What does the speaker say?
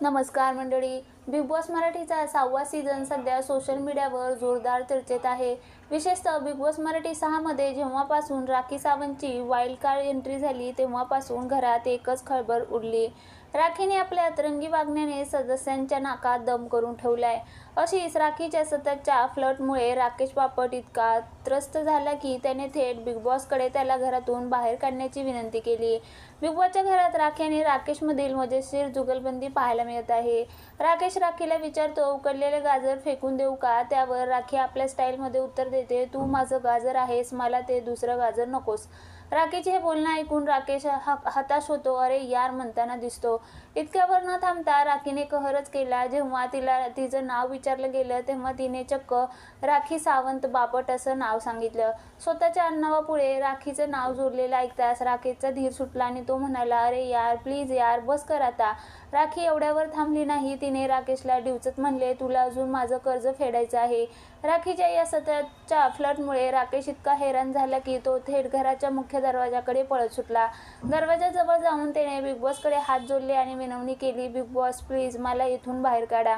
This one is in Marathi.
नमस्कार मंडळी. बिग बॉस मराठीचा 6वा सीझन सध्या सोशल मीडियावर जोरदार चर्चेत आहे. विशेषतः बिग बॉस मराठी 6 मध्ये जेव्हापासून राखी सावंतची वाईल्ड कार्ड एंट्री झाली तेव्हापासून घरात एकच खळबळ उडली. राखीने आपल्या अतरंगी वागण्याने सदस्यांच्या नाकात दम करून ठेवलाय. अशीच राखीच्या सततच्या फ्लर्टमुळे राकेश बापट इतका त्रस्त झाला की त्याने थेट बिग बॉसकडे त्याला घरातून बाहेर काढण्याची विनंती केली. बिग बॉसच्या घरात राखी आणि राकेशमधील मजेशीर जुगलबंदी पाहायला मिळत आहे. राकेश राखीला विचारतो, उकडलेले गाजर फेकून देऊ का? त्यावर राखी आपल्या स्टाईलमध्ये उत्तर देते, तू माझं गाजर आहेस, मला ते दुसरं गाजर नकोस. राखीचे हे बोलणं ऐकून राकेश हताश होतो. अरे यार म्हणताना दिसतो. इतक्यावर न थांबता राखीने कहरच केला. जेव्हा तिला तिचं नाव विचारलं गेलं तेव्हा तिने चक्क राखी सावंत बापट असं नाव सांगितलं. स्वतःच्या आडनावापुढे राखीचं नाव जोडलेलं ऐकताच राकेशचा धीर सुटला आणि तो म्हणाला, अरे यार प्लीज यार बस कर आता. राखी एवढ्यावर थांबली नाही. तिने राकेशला डिवचत म्हणले, तुला अजून माझं कर्ज फेडायचं आहे. राखीच्या या सततच्या फ्लर्टमुळे राकेश इतका हैराण झाला की तो थेट घराच्या मुख्य दरवाजाकडे पळत सुटला. दरवाजाजवळ जाऊन त्याने बिग बॉसकडे हात जोडले आणि विनवणी केली, बिग बॉस प्लीज मला इथून बाहेर काढा.